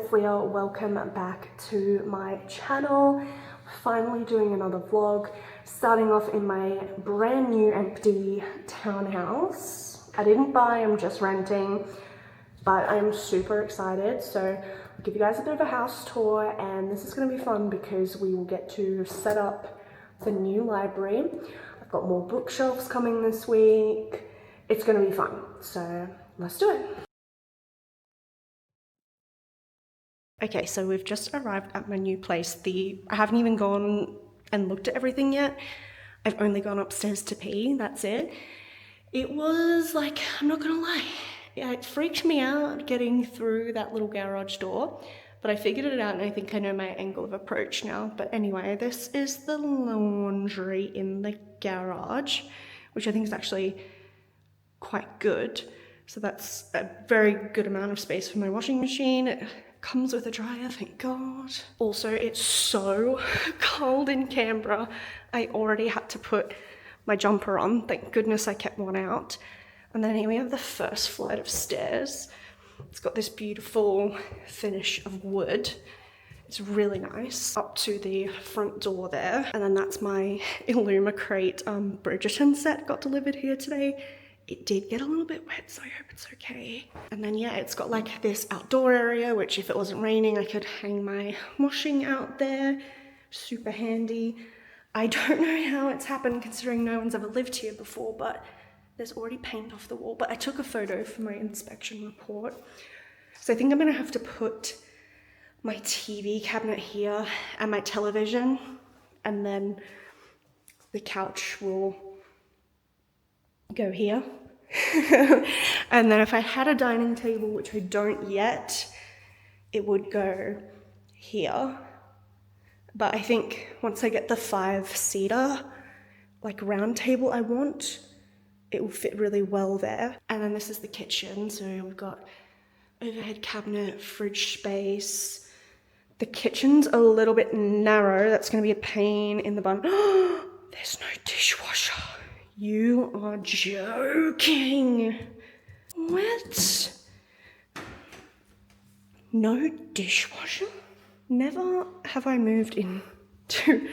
it's Leah. Welcome back to my channel. Finally doing another vlog, starting off in my brand new empty townhouse. I didn't buy, I'm just renting, but I'm super excited. So I'll give you guys a bit of a house tour, and this is going to be fun because we will get to set up the new library. I've got more bookshelves coming this week. It's going to be fun, so let's do it. Okay, so we've just arrived at my new place. I haven't even gone and looked at everything yet. I've only gone upstairs to pee, that's it. It was like, I'm not gonna lie, it freaked me out getting through that little garage door, but I figured it out and I think I know my angle of approach now. But anyway, this is the laundry in the garage, which I think is actually quite good. So that's a very good amount of space for my washing machine. It comes with a dryer, thank God. Also, it's so cold in Canberra. I already had to put my jumper on. Thank goodness I kept one out. And then here we have the first flight of stairs. It's got this beautiful finish of wood. It's really nice. Up to the front door there. And then that's my Illumicrate Bridgerton set got delivered here today. It did get a little bit wet, so I hope it's okay. And then yeah, it's got like this outdoor area, which if it wasn't raining, I could hang my washing out there. Super handy. I don't know how it's happened considering no one's ever lived here before, but there's already paint off the wall. But I took a photo for my inspection report. So I think I'm gonna have to put my TV cabinet here and my television, and then the couch will go here. And then if I had a dining table, which I don't yet, it would go here. But I think once I get the 5-seater, like round table I want, it will fit really well there. And then this is the kitchen. So we've got overhead cabinet, fridge space. The kitchen's a little bit narrow. That's gonna be a pain in the bum. There's no dishwasher. You are joking. What? No dishwasher? Never have I moved into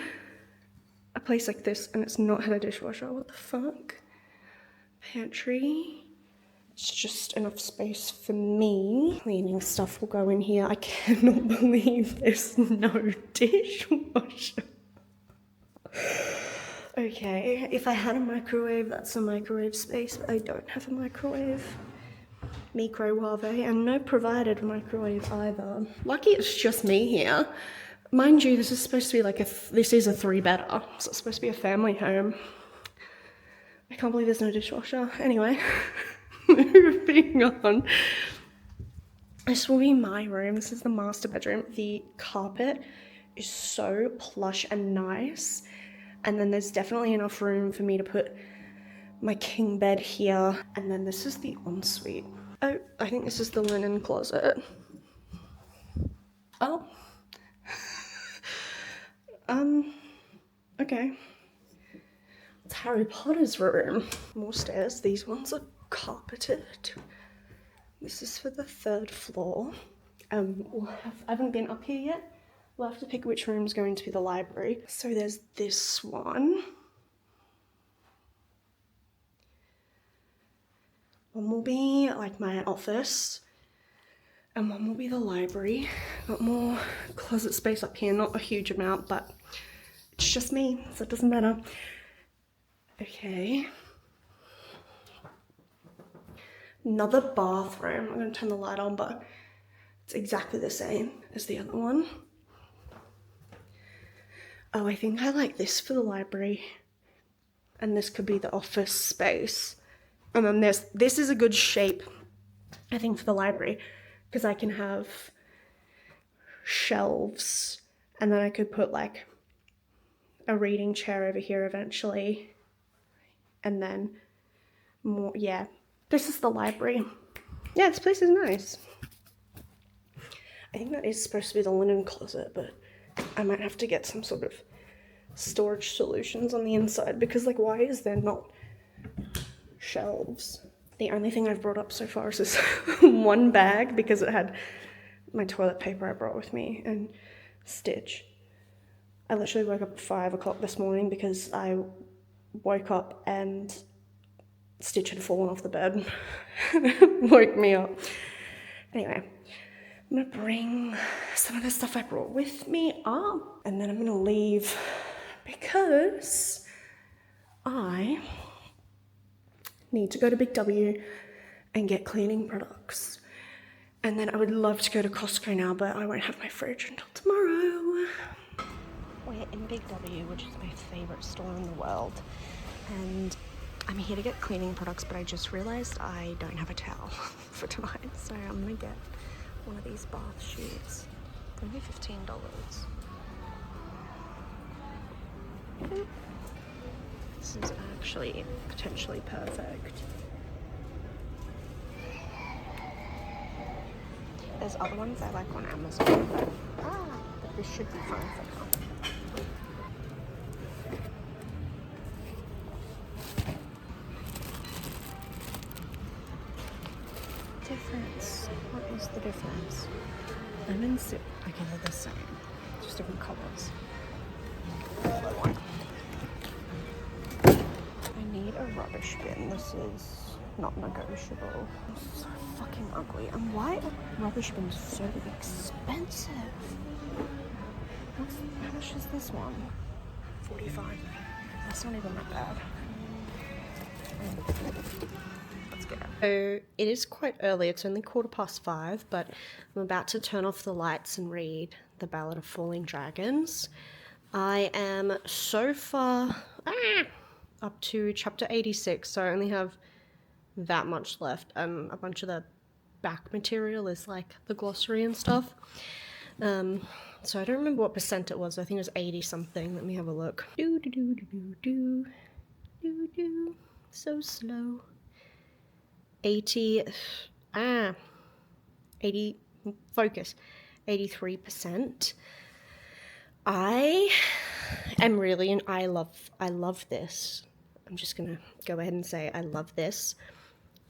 a place like this and it's not had a dishwasher. What the fuck? Pantry. It's just enough space for me. Cleaning stuff will go in here. I cannot believe there's no dishwasher. Okay, if I had a microwave, that's a microwave space, but I don't have a microwave. Microwave, and no provided microwave either. Lucky it's just me here. Mind you, this is supposed to be like this is a 3-bedder, so it's supposed to be a family home. I can't believe there's no dishwasher. Anyway, moving on. This will be my room. This is the master bedroom. The carpet is so plush and nice. And then there's definitely enough room for me to put my king bed here. And then this is the ensuite. Oh, I think this is the linen closet. Oh. Okay. It's Harry Potter's room. More stairs. These ones are carpeted. This is for the 3rd floor. I haven't been up here yet. We'll have to pick which room's going to be the library. So there's this one. One will be like my office, and one will be the library. Got more closet space up here, not a huge amount, but it's just me, so it doesn't matter. Okay. Another bathroom. I'm gonna turn the light on, but it's exactly the same as the other one. Oh, I think I like this for the library. And this could be the office space. And then this is a good shape, I think, for the library, because I can have shelves, and then I could put like a reading chair over here eventually. And then more, yeah. This is the library. Yeah, this place is nice. I think that is supposed to be the linen closet, but I might have to get some sort of storage solutions on the inside, because like, why is there not shelves? The only thing I've brought up so far is this one bag, because it had my toilet paper I brought with me and Stitch. I literally woke up at 5 o'clock this morning because I woke up and Stitch had fallen off the bed. Woke me up. Anyway, I'm gonna bring some of the stuff I brought with me up and then I'm gonna leave because I need to go to Big W and get cleaning products. And then I would love to go to Costco now, but I won't have my fridge until tomorrow. We're in Big W, which is my favorite store in the world. And I'm here to get cleaning products, but I just realized I don't have a towel for tonight. So I'm gonna get one of these bath sheets. Only $15. This is actually potentially perfect. There's other ones I like on Amazon, but this should be fine for now. Difference. What is the difference? Lemon soup. Okay, they're the same, just different colors. I need a rubbish bin. This is not negotiable. It's so fucking ugly. And why are rubbish bins so expensive? How much is this one? 45. That's not even that bad. Let's get it. So it is quite early. It's only 5:15, but I'm about to turn off the lights and read The Ballad of Falling Dragons. I am so far up to chapter 86, so I only have that much left. A bunch of the back material is like the glossary and stuff. So I don't remember what percent it was. I think it was 80 something. Let me have a look. Do do do do do do do do. So slow. 80. 80. Focus. 83%. I am really, and I love this. I'm just gonna go ahead and say I love this.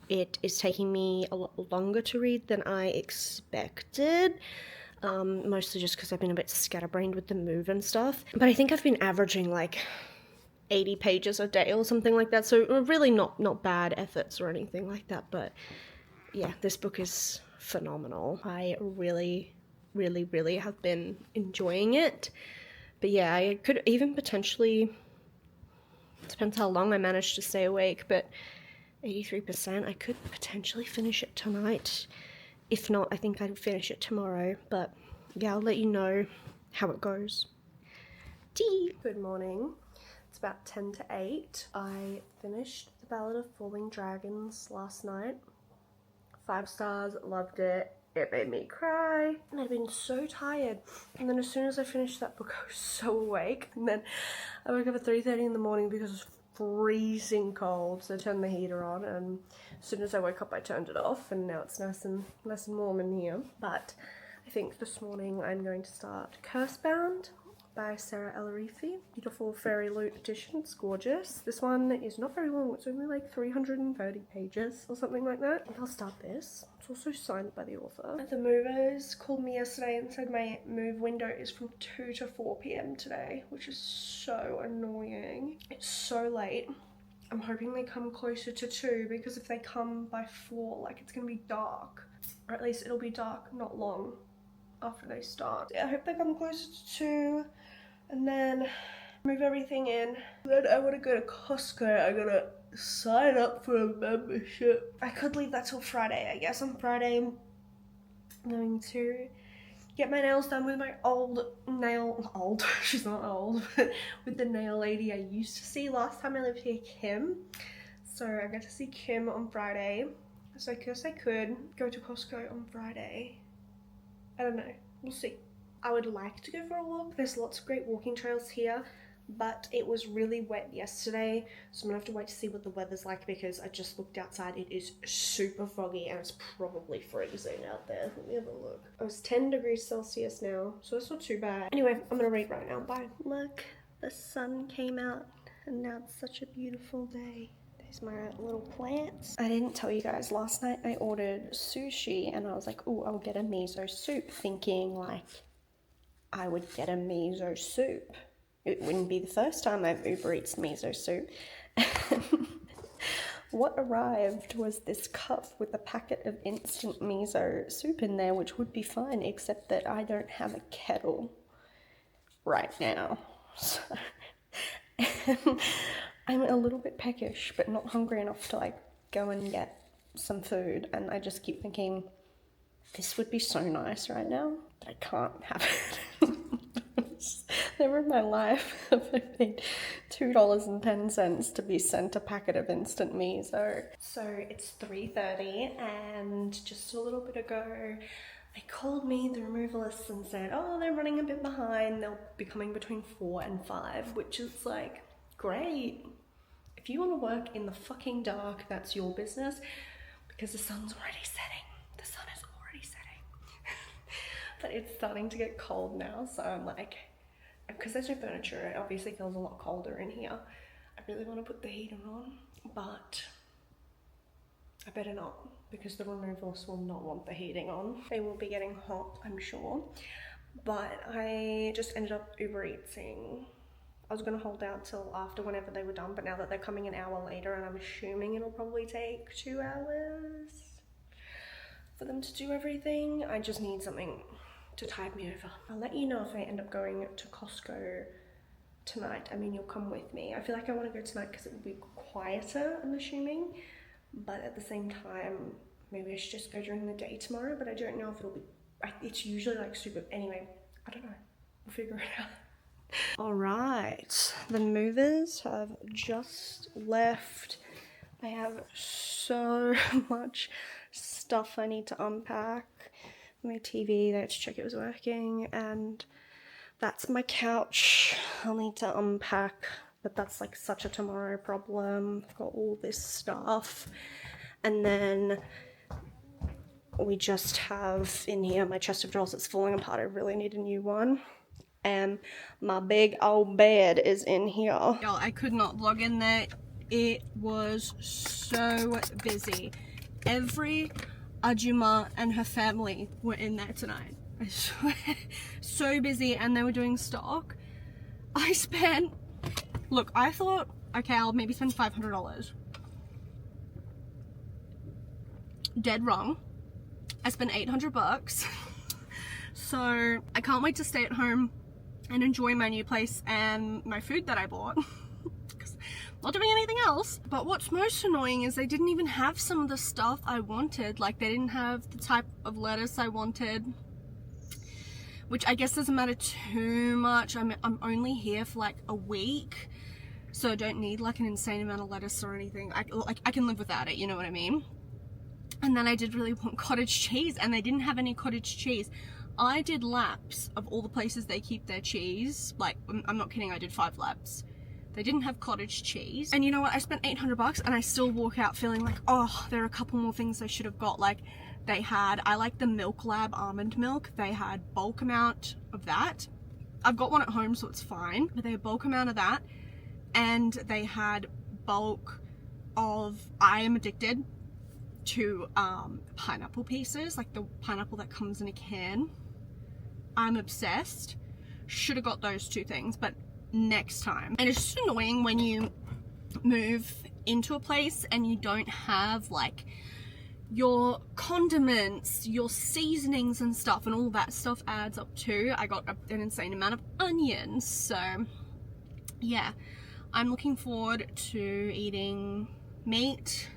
It is taking me a lot longer to read than I expected, mostly just because I've been a bit scatterbrained with the move and stuff. But I think I've been averaging like 80 pages a day or something like that, so really not bad efforts or anything like that. But yeah, this book is phenomenal. I really have been enjoying it. But yeah, I could even potentially, depends how long I manage to stay awake, but 83%, I could potentially finish it tonight. If not, I think I'd finish it tomorrow. But yeah, I'll let you know how it goes. Tea! Good morning. It's about 10 to 8. I finished The Ballad of Falling Dragons last night. 5 stars, loved it. It made me cry. And I'd been so tired. And then as soon as I finished that book, I was so awake. And then I woke up at 3:30 in the morning because it was freezing cold. So I turned the heater on, and as soon as I woke up, I turned it off. And now it's nice and warm in here. But I think this morning I'm going to start Cursebound by Sarah Elarifi. Beautiful FairyLoot edition. It's gorgeous. This one is not very long. It's only like 330 pages or something like that. And I'll start this. It's also signed by the author. The movers called me yesterday and said my move window is from 2 to 4 p.m. today, which is so annoying. It's so late. I'm hoping they come closer to 2, because if they come by 4, like, it's gonna be dark. Or at least it'll be dark not long after they start. I hope they come closer to 2. And then move everything in. Then I want to go to Costco. I gotta sign up for a membership. I could leave that till Friday, I guess. On Friday, I'm going to get my nails done with my she's not old, but with the nail lady I used to see last time I lived here, Kim. So I got to see Kim on Friday. So I guess I could go to Costco on Friday. I don't know. We'll see. I would like to go for a walk. There's lots of great walking trails here, but it was really wet yesterday, so I'm gonna have to wait to see what the weather's like, because I just looked outside. It is super foggy and it's probably freezing out there. Let me have a look. Oh, it's 10 degrees Celsius now, so it's not too bad. Anyway, I'm gonna read right now. Bye. Look, the sun came out and now it's such a beautiful day. Here's my little plants. I didn't tell you guys, last night I ordered sushi and I was like, oh, I'll get a miso soup, thinking like I would get a miso soup. It wouldn't be the first time I've Uber Eats miso soup. What arrived was this cup with a packet of instant miso soup in there, which would be fine, except that I don't have a kettle right now. So I'm a little bit peckish, but not hungry enough to like go and get some food. And I just keep thinking, this would be so nice right now, but I can't have it. Never in my life have I paid $2.10 to be sent a packet of instant miso. So it's 3:30 and just a little bit ago, they called me, the removalists, and said, oh, they're running a bit behind. They'll be coming between 4 and 5, which is like, great. If you want to work in the fucking dark, that's your business, because the sun's already setting. The sun is already setting. But it's starting to get cold now, so I'm like, because there's no furniture, it obviously feels a lot colder in here. I really want to put the heater on, but I better not, because the removalists will not want the heating on. They will be getting hot, I'm sure. But I just ended up Uber Eatsing. I was going to hold out till after whenever they were done, but now that they're coming an hour later, and I'm assuming it'll probably take 2 hours for them to do everything, I just need something to tide me over. I'll let you know if I end up going to Costco tonight. I mean, you'll come with me. I feel like I want to go tonight because it will be quieter, I'm assuming, but at the same time, maybe I should just go during the day tomorrow, but I don't know if it'll be, it's usually like super, anyway, I don't know, we'll figure it out. All right, the movers have just left. I have so much stuff I need to unpack. My TV, let's check it was working, and that's my couch. I'll need to unpack, but that's like such a tomorrow problem. I've got all this stuff, and then we just have in here my chest of drawers that's falling apart. I really need a new one, and my big old bed is in here. Y'all, I could not vlog in there. It was so busy. Every Ajuma and her family were in there tonight. I swear. So busy, and they were doing stock. I spent, look, I thought, okay, I'll maybe spend $500. Dead wrong. I spent $800. So I can't wait to stay at home and enjoy my new place and my food that I bought. Not doing anything else. But what's most annoying is they didn't even have some of the stuff I wanted. Like, they didn't have the type of lettuce I wanted, which I guess doesn't matter too much. I'm only here for like a week, so I don't need like an insane amount of lettuce or anything. I can live without it, you know what I mean? And then I did really want cottage cheese, and they didn't have any cottage cheese. I did laps of all the places they keep their cheese. Like, I'm not kidding, I did 5 laps. They didn't have cottage cheese. And you know what? I spent $800 and I still walk out feeling like, oh, there are a couple more things I should have got. Like, they had, I like the Milk Lab almond milk. They had bulk amount of that. I've got one at home, so it's fine. But they had bulk amount of that. And they had bulk of, I am addicted to pineapple pieces. Like the pineapple that comes in a can. I'm obsessed. Should have got those 2 things, but next time. And it's just annoying when you move into a place and you don't have like your condiments, your seasonings and stuff, and all that stuff adds up too. I got an insane amount of onions, so yeah, I'm looking forward to eating meat,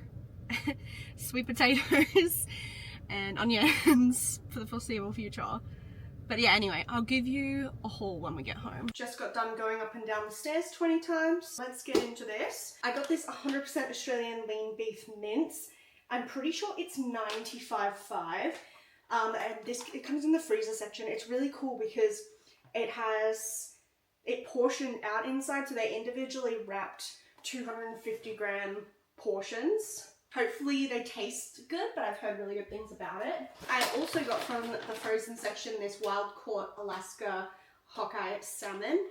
sweet potatoes and onions for the foreseeable future. But yeah, anyway, I'll give you a haul when we get home. Just got done going up and down the stairs 20 times. Let's get into this. I got this 100% Australian lean beef mince. I'm pretty sure it's 95.5. And it comes in the freezer section. It's really cool because it has it portioned out inside, so they individually wrapped 250 gram portions. Hopefully they taste good, but I've heard really good things about it. I also got from the frozen section this wild caught Alaska Hawkeye salmon.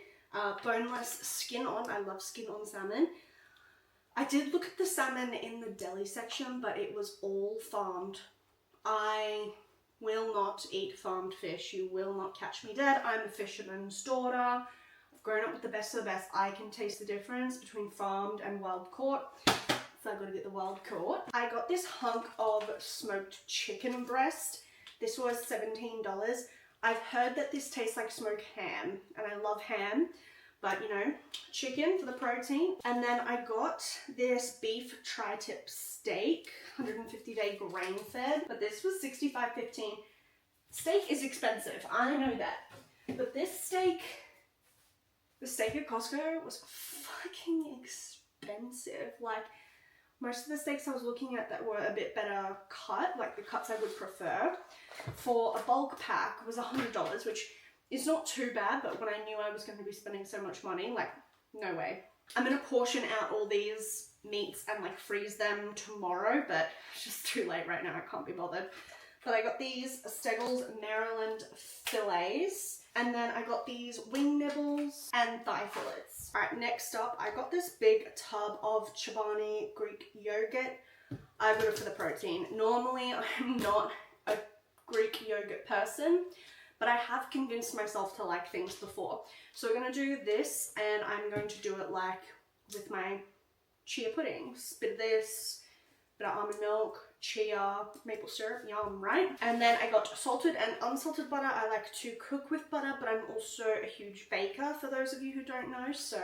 Boneless skin on. I love skin on salmon. I did look at the salmon in the deli section, but it was all farmed. I will not eat farmed fish. You will not catch me dead. I'm a fisherman's daughter. I've grown up with the best of the best. I can taste the difference between farmed and wild caught. So I've got to get the wild caught. I got this hunk of smoked chicken breast. This was $17. I've heard that this tastes like smoked ham, and I love ham, but you know, chicken for the protein. And then I got this beef tri-tip steak, 150-day grain fed, but this was $65.15. Steak is expensive, I know that. But this steak, the steak at Costco was fucking expensive. Like, most of the steaks I was looking at that were a bit better cut, like the cuts I would prefer, for a bulk pack was $100, which is not too bad, but when I knew I was going to be spending so much money, like, no way. I'm going to portion out all these meats and like freeze them tomorrow, but it's just too late right now, I can't be bothered. But I got these Steggles Maryland fillets, and then I got these wing nibbles and thigh fillets. All right, next up, I got this big tub of Chobani Greek yogurt. I got it for the protein. Normally, I'm not a Greek yogurt person, but I have convinced myself to like things before. So we're gonna do this, and I'm going to do it like with my chia puddings. Bit of this, bit of almond milk, chia, maple syrup, yum, right? And then I got salted and unsalted butter. I like to cook with butter, but I'm also a huge baker, for those of you who don't know, so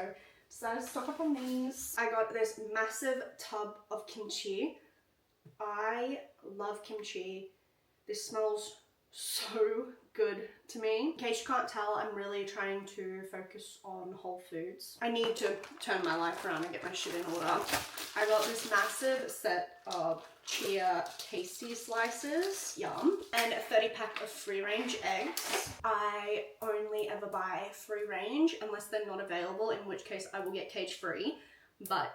decided to stock up on these. I got this massive tub of kimchi. I love kimchi. This smells so good to me. In case you can't tell, I'm really trying to focus on whole foods. I need to turn my life around and get my shit in order. I got this massive set of chia tasty slices, yum, and a 30 pack of free range eggs. I only ever buy free range unless they're not available, in which case I will get cage free, but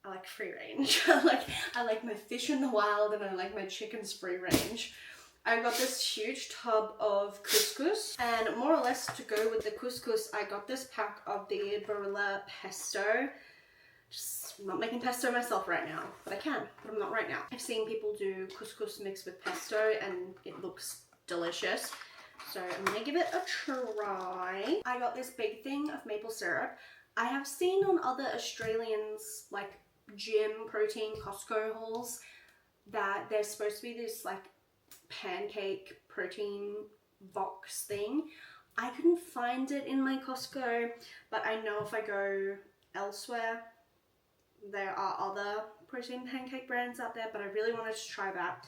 I like free range. I like my fish in the wild, and I like my chickens free range. I got this huge tub of couscous, and more or less to go with the couscous, I got this pack of the Barilla pesto. I'm not making pesto myself right now, but I can, but I'm not right now. I've seen people do couscous mixed with pesto, and it looks delicious. So I'm gonna give it a try. I got this big thing of maple syrup. I have seen on other Australians, like gym protein Costco hauls, that there's supposed to be this like pancake protein box thing. I couldn't find it in my Costco, but I know if I go elsewhere, there are other protein pancake brands out there, but I really wanted to try that.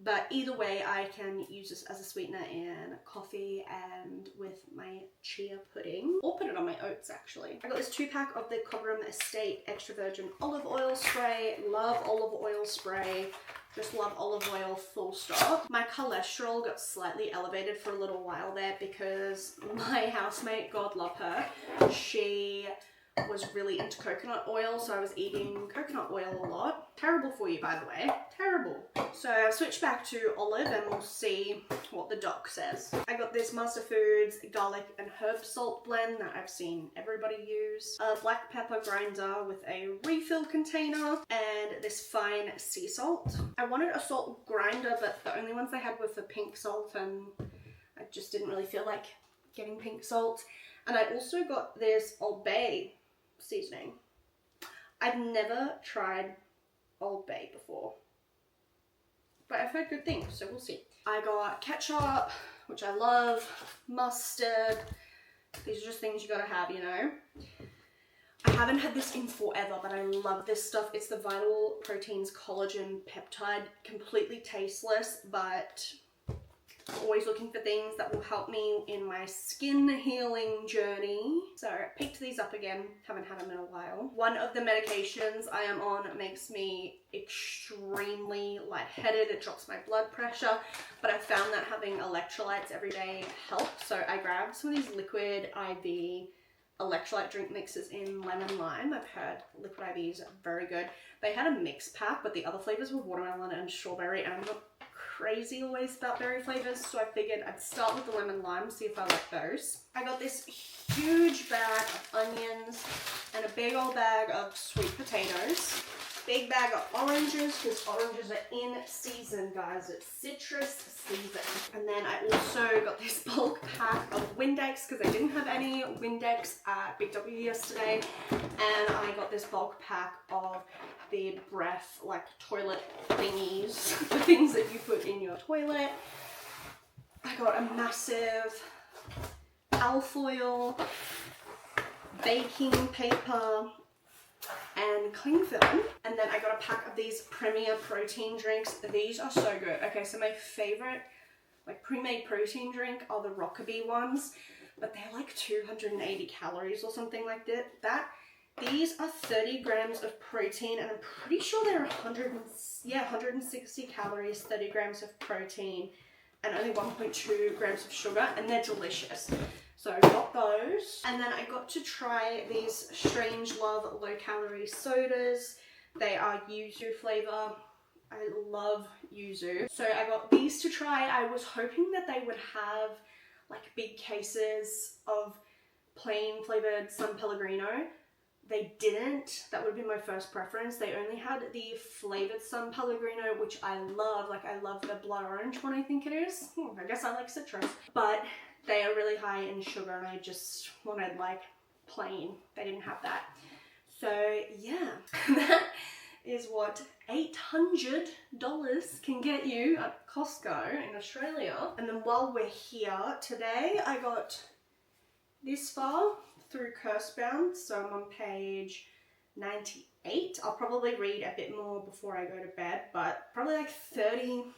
But either way, I can use this as a sweetener in coffee and with my chia pudding, or put it on my oats actually. I got this 2-pack of the Cobram Estate extra virgin olive oil spray. Love olive oil spray. Just love olive oil, full stop. My cholesterol got slightly elevated for a little while there because my housemate, God love her, she was really into coconut oil, so I was eating coconut oil a lot. Terrible for you, by the way. Terrible. So I've switched back to olive, and we'll see what the doc says. I got this Master Foods garlic and herb salt blend that I've seen everybody use, a black pepper grinder with a refill container, and this fine sea salt. I wanted a salt grinder, but the only ones they had were for pink salt, and I just didn't really feel like getting pink salt. And I also got this Old Bay seasoning. I've never tried Old Bay before, but I've heard good things, so we'll see. I got ketchup, which I love, mustard. These are just things you gotta have, you know. I haven't had this in forever, but I love this stuff. It's the Vital Proteins Collagen Peptide. Completely tasteless, but always looking for things that will help me in my skin healing journey. So I picked these up again, haven't had them in a while. One of the medications I am on makes me extremely lightheaded. It drops my blood pressure, but I found that having electrolytes every day helps. So I grabbed some of these liquid IV electrolyte drink mixes in lemon lime. I've heard liquid IVs are very good. They had a mix pack, but the other flavors were watermelon and strawberry, and I'm not crazy always about berry flavors, so I figured I'd start with the lemon lime, see if I like those. I got this huge bag of onions and a big old bag of sweet potatoes. Big bag of oranges, because oranges are in season, guys. It's citrus season. And then I also got this bulk pack of Windex, because I didn't have any Windex at Big W yesterday. And I got this bulk pack of the breath, like toilet thingies, the things that you put in your toilet. I got a massive alfoil, baking paper, and cling film. And then I got a pack of these Premier protein drinks. These are so good. Okay, so my favorite like pre-made protein drink are the Rockaby ones, but they're like 280 calories or something like that. These are 30 grams of protein, and I'm pretty sure they're 160 calories, 30 grams of protein, and only 1.2 grams of sugar, and they're delicious. So I got those, and then I got to try these Strange Love low-calorie sodas. They are yuzu flavor. I love yuzu. So I got these to try. I was hoping that they would have like big cases of plain flavored San Pellegrino. They didn't. That would be my first preference. They only had the flavored San Pellegrino, which I love. Like, I love the blood orange one, I think it is. I guess I like citrus. But they are really high in sugar, and I just wanted like plain. They didn't have that. So yeah, that is what $800 can get you at Costco in Australia. And then while we're here today, I got this far through Cursebound, so I'm on page 98. I'll probably read a bit more before I go to bed, but probably like 30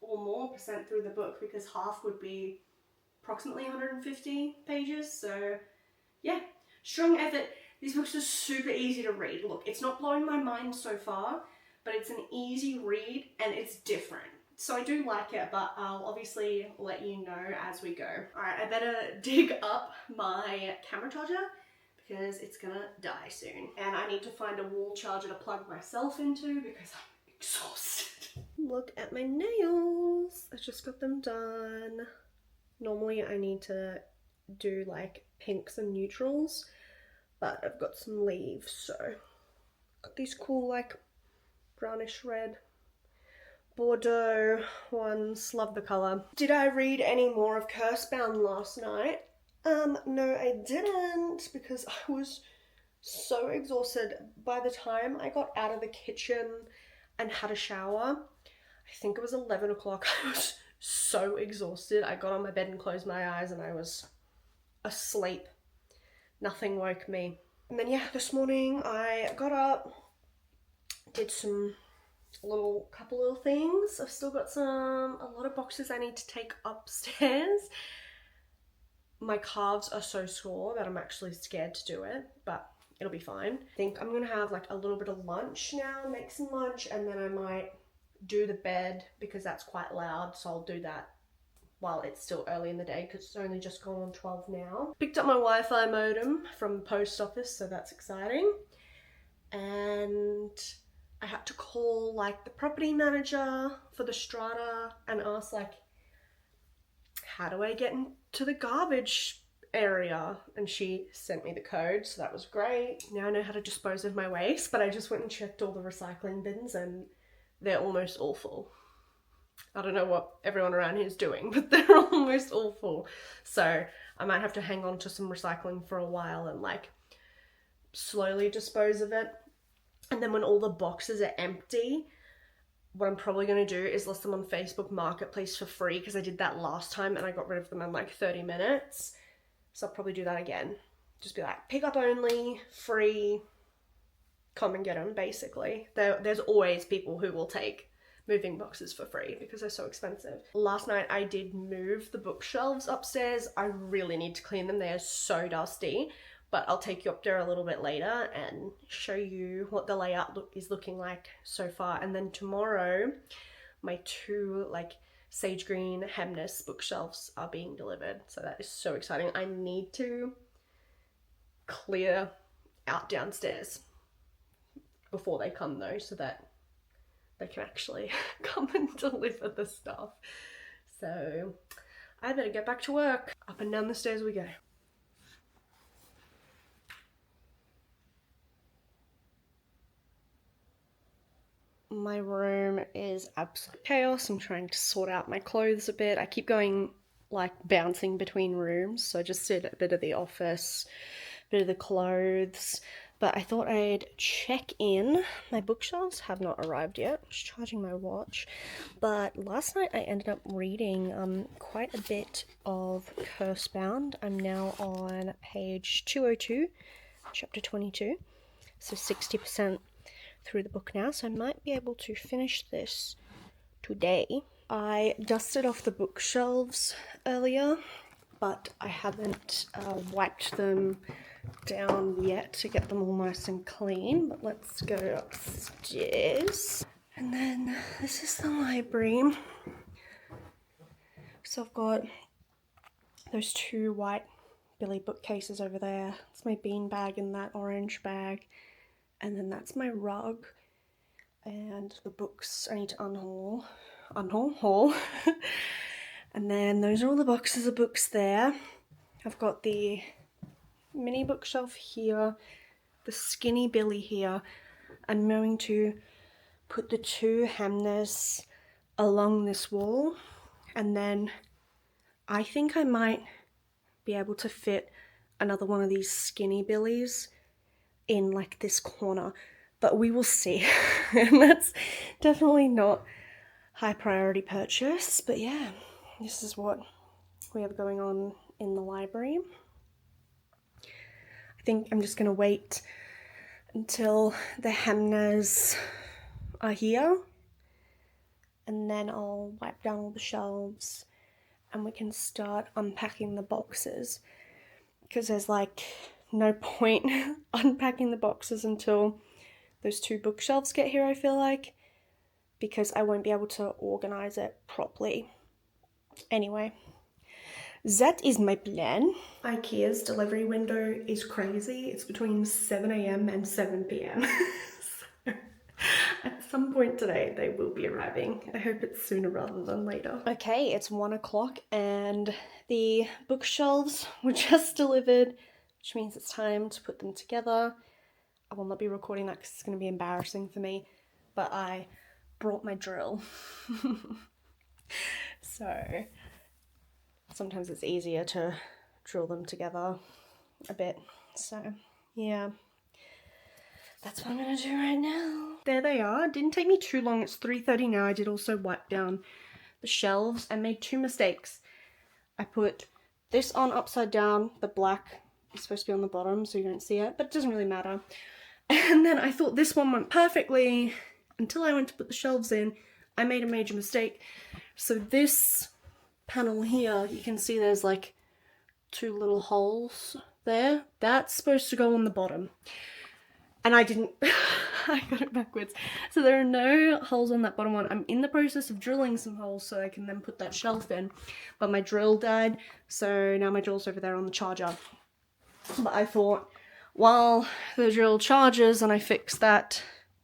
or more % through the book, because half would be approximately 150 pages. So yeah, strong effort. These books are super easy to read. Look, it's not blowing my mind so far, but it's an easy read and it's different. So I do like it, but I'll obviously let you know as we go. All right, I better dig up my camera charger because it's gonna die soon. And I need to find a wall charger to plug myself into because I'm exhausted. Look at my nails. I just got them done. Normally I need to do like pinks and neutrals, but I've got some leaves, so got these cool like brownish red Bordeaux ones. Love the colour. Did I read any more of Cursebound last night? No, I didn't, because I was so exhausted. By the time I got out of the kitchen and had a shower, I think it was 11 o'clock. I was so exhausted. I got on my bed and closed my eyes and I was asleep. Nothing woke me. And then yeah, this morning I got up, did some couple little things. I've still got a lot of boxes I need to take upstairs. My calves are so sore that I'm actually scared to do it, but it'll be fine. I think I'm gonna have like a little bit of lunch now, make some lunch, and then I might do the bed because that's quite loud, so I'll do that while it's still early in the day because it's only just gone on 12 now. Picked up my Wi-Fi modem from the post office, so that's exciting. And I had to call like the property manager for the strata and ask like, how do I get into the garbage area? And she sent me the code, so that was great. Now I know how to dispose of my waste, but I just went and checked all the recycling bins and they're almost all full. I don't know what everyone around here is doing, but they're almost all full. So I might have to hang on to some recycling for a while and like slowly dispose of it. And then when all the boxes are empty, what I'm probably going to do is list them on Facebook Marketplace for free, because I did that last time and I got rid of them in like 30 minutes. So I'll probably do that again. Just be like, pick up only, free, come and get them, basically. There's always people who will take moving boxes for free because they're so expensive. Last night I did move the bookshelves upstairs. I really need to clean them. They are so dusty. But I'll take you up there a little bit later and show you what the layout is looking like so far. And then tomorrow, my 2 like sage green Hemnes bookshelves are being delivered. So that is so exciting. I need to clear out downstairs before they come though, so that they can actually come and deliver the stuff. So I better get back to work. Up and down the stairs we go. My room is absolute chaos. I'm trying to sort out my clothes a bit. I keep going, like, bouncing between rooms. So I just did a bit of the office, a bit of the clothes. But I thought I'd check in. My bookshelves have not arrived yet. I was charging my watch. But last night I ended up reading quite a bit of Cursebound. I'm now on page 202, chapter 22. So 60% through the book now, so I might be able to finish this today. I dusted off the bookshelves earlier, but I haven't wiped them down yet to get them all nice and clean. But let's go upstairs. And then this is the library. So I've got those two white Billy bookcases over there. It's my bean bag in that orange bag. And then that's my rug, and the books I need to haul. And then those are all the boxes of books there. I've got the mini bookshelf here, the skinny Billy here. I'm going to put the two Hamners along this wall, and then I think I might be able to fit another one of these skinny Billies in like this corner, but we will see. And that's definitely not high priority purchase, but yeah, this is what we have going on in the library. I think I'm just gonna wait until the Hamners are here, and then I'll wipe down all the shelves and we can start unpacking the boxes, because there's like no point unpacking the boxes until those two bookshelves get here, I feel like, because I won't be able to organize it properly. Anyway, that is my plan. IKEA's delivery window is crazy. It's between 7 AM and 7 PM. So at some point today they will be arriving. I hope it's sooner rather than later. Okay, it's 1 o'clock and the bookshelves were just delivered, which means it's time to put them together. I will not be recording that because it's going to be embarrassing for me, but I brought my drill. So sometimes it's easier to drill them together a bit. So yeah, that's what I'm going to do right now. There they are. It didn't take me too long. It's 3:30 now. I did also wipe down the shelves. I made two mistakes. I put this on upside down, the black is supposed to be on the bottom so you don't see it, but it doesn't really matter. And then I thought this one went perfectly until I went to put the shelves in. I made a major mistake. So this panel here, you can see there's like two little holes there. That's supposed to go on the bottom. And I didn't, I got it backwards. So there are no holes on that bottom one. I'm in the process of drilling some holes so I can then put that shelf in. But my drill died, so now my drill's over there on the charger. But I thought, while the drill charges and I fix that,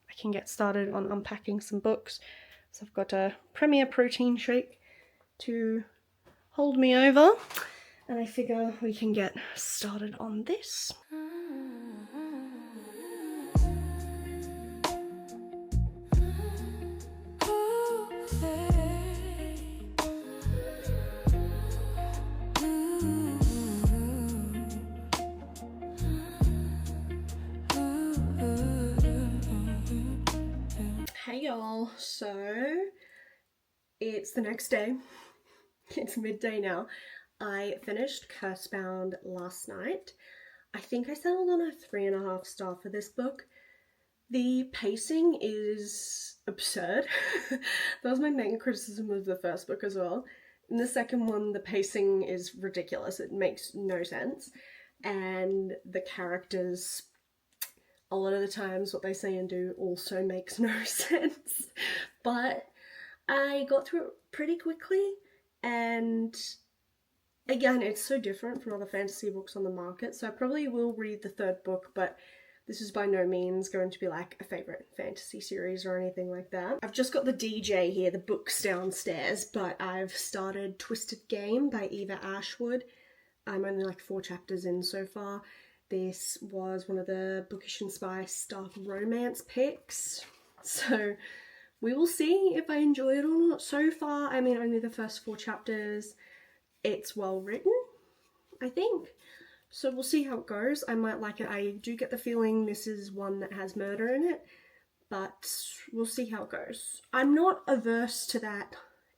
I can get started on unpacking some books. So I've got a Premier protein shake to hold me over, and I figure we can get started on this. Hey y'all, so it's the next day. It's midday now. I finished Cursebound last night. I think I settled on a 3.5 star for this book. The pacing is absurd. That was my main criticism of the first book as well. In the second one, the pacing is ridiculous. It makes no sense. And the characters, a lot of the times what they say and do also makes no sense. But I got through it pretty quickly, and again, it's so different from other fantasy books on the market, so I probably will read the third book, but this is by no means going to be like a favourite fantasy series or anything like that. I've just got the DJ here, the books downstairs, but I've started Twisted Game by Eva Ashwood. I'm only like 4 chapters in so far. This was one of the Bookish Spice dark romance picks, so we will see if I enjoy it or not. So far, I mean, only the first 4 chapters. It's well written, I think. So we'll see how it goes. I might like it. I do get the feeling this is one that has murder in it, but we'll see how it goes. I'm not averse to that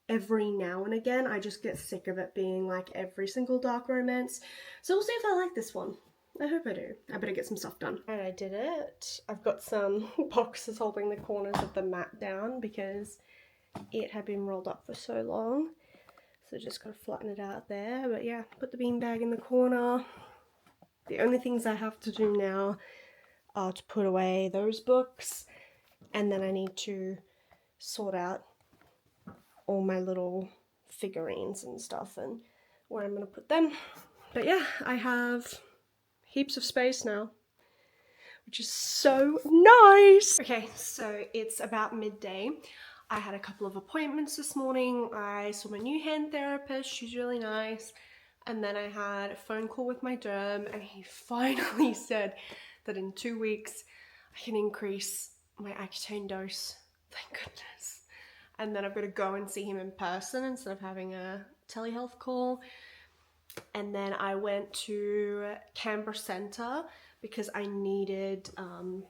every now and again. I just get sick of it being like every single dark romance. So we'll see if I like this one. I hope I do. I better get some stuff done. And I did it. I've got some boxes holding the corners of the mat down because it had been rolled up for so long. So just gotta flatten it out there. But yeah, put the beanbag in the corner. The only things I have to do now are to put away those books, and then I need to sort out all my little figurines and stuff and where I'm gonna put them. But yeah, I have heaps of space now, which is so nice. Okay, so it's about midday. I had a couple of appointments this morning. I saw my new hand therapist, she's really nice. And then I had a phone call with my derm, and he finally said that in 2 weeks I can increase my Accutane dose. Thank goodness. And then I've got to go and see him in person instead of having a telehealth call. And then I went to Canberra Centre because I needed, I'm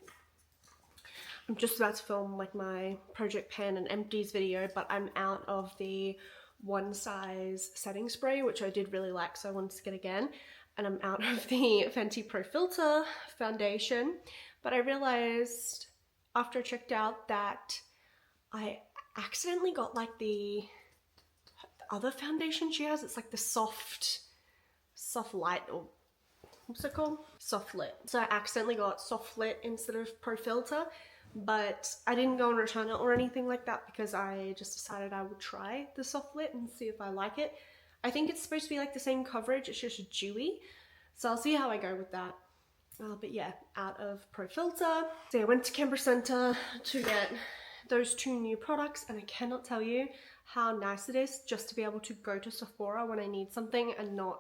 just about to film like my Project Pan and Empties video, but I'm out of the One Size setting spray, which I did really like, so I wanted to get again. And I'm out of the Fenty Pro Filter foundation, but I realized after I checked out that I accidentally got like the other foundation she has. It's like the soft light, or what's it called? Soft lit. So I accidentally got soft lit instead of Pro Filter, but I didn't go and return it or anything like that because I just decided I would try the soft lit and see if I like it. I think it's supposed to be like the same coverage, it's just dewy, so I'll see how I go with that. But yeah, out of Pro Filter. So I went to Canberra Centre to get those 2 new products, and I cannot tell you how nice it is just to be able to go to Sephora when I need something and not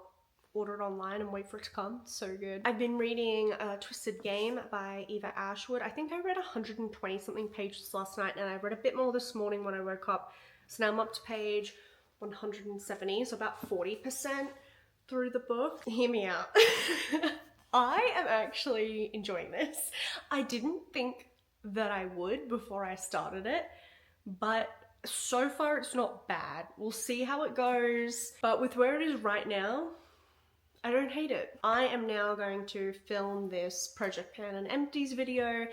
order it online and wait for it to come. So good. I've been reading Twisted Game by Eva Ashwood. I think I read 120 something pages last night, and I read a bit more this morning when I woke up. So now I'm up to page 170, so about 40% through the book. Hear me out. I am actually enjoying this. I didn't think that I would before I started it, but so far it's not bad. We'll see how it goes, but with where it is right now, I don't hate it. I am now going to film this Project Pan and Empties video,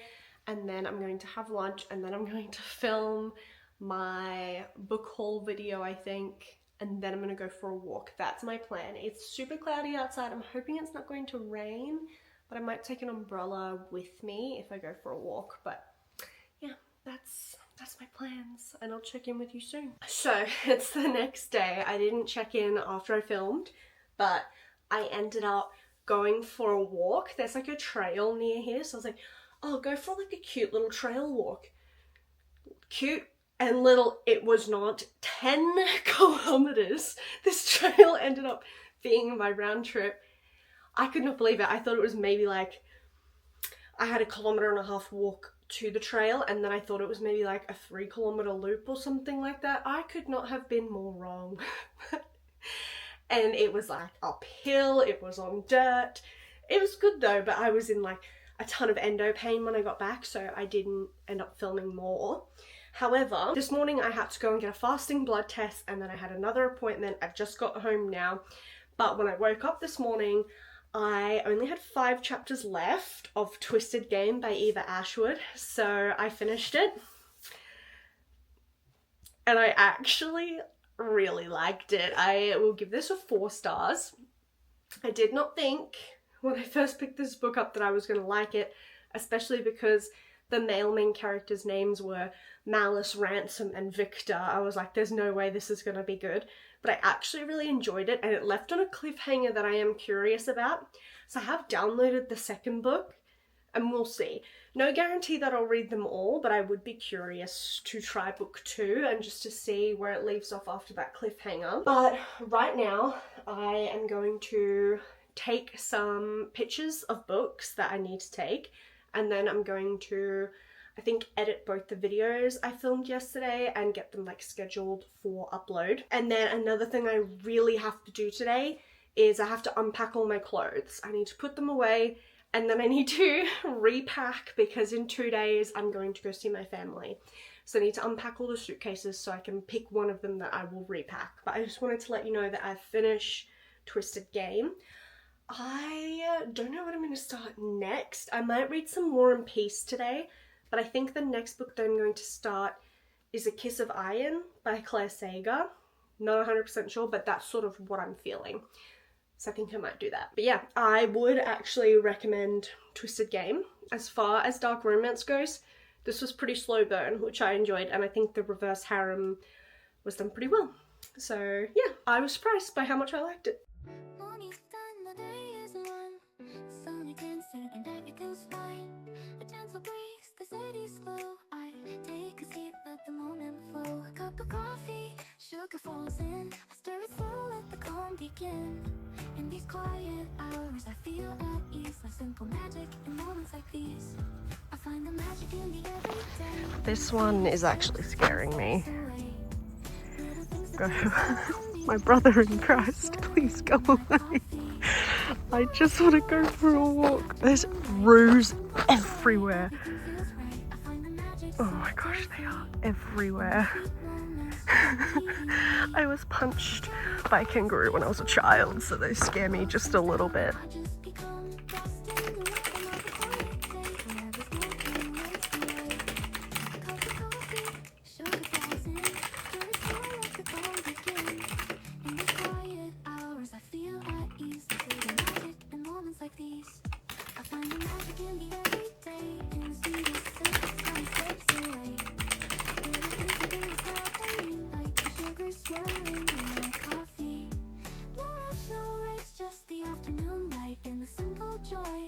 and then I'm going to have lunch, and then I'm going to film my book haul video, I think, and then I'm going to go for a walk. That's my plan. It's super cloudy outside. I'm hoping it's not going to rain, but I might take an umbrella with me if I go for a walk. But yeah, that's my plans, and I'll check in with you soon. So it's the next day. I didn't check in after I filmed, but I ended up going for a walk. There's like a trail near here, so I was like, oh, go for like a cute little trail walk. Cute and little it was not. 10 kilometers this trail ended up being my round trip. I could not believe it. I thought it was maybe like I had a 1.5 kilometer walk to the trail, and then I thought it was maybe like a 3 kilometer loop or something like that. I could not have been more wrong. And it was like uphill, it was on dirt. It was good though, but I was in like a ton of endo pain when I got back, so I didn't end up filming more. However, this morning I had to go and get a fasting blood test, and then I had another appointment. I've just got home now, but when I woke up this morning, I only had 5 chapters left of Twisted Game by Eva Ashwood, so I finished it. And I actually really liked it. I will give this a 4 stars. I did not think when I first picked this book up that I was going to like it, especially because the male main characters' names were Malice, Ransom, and Victor. I was like, there's no way this is going to be good. But I actually really enjoyed it, and it left on a cliffhanger that I am curious about. So I have downloaded the second book, and we'll see. No guarantee that I'll read them all, but I would be curious to try book 2 and just to see where it leaves off after that cliffhanger. But right now, I am going to take some pictures of books that I need to take, and then I'm going to, I think, edit both the videos I filmed yesterday and get them like scheduled for upload. And then another thing I really have to do today is I have to unpack all my clothes. I need to put them away, and then I need to repack because in 2 days I'm going to go see my family. So I need to unpack all the suitcases so I can pick one of them that I will repack. But I just wanted to let you know that I've finished Twisted Game. I don't know what I'm going to start next. I might read some War and Peace today, but I think the next book that I'm going to start is A Kiss of Iron by Claire Sager. Not 100% sure, but that's sort of what I'm feeling. So I think I might do that. But yeah, I would actually recommend Twisted Game. As far as dark romance goes, this was pretty slow burn, which I enjoyed, and I think the reverse harem was done pretty well. So yeah, I was surprised by how much I liked it. Sugar falls in, I stir it slow, let the calm begin. In these quiet hours, I feel at ease, like simple magic in moments like these. I find the magic in the everyday. This one is actually scaring me. Go. My brother in Christ, please go away. I just want to go for a walk. There's roos everywhere. Oh my gosh, they are everywhere. I was punched by a kangaroo when I was a child, so they scare me just a little bit. Just the afternoon light and the simple joy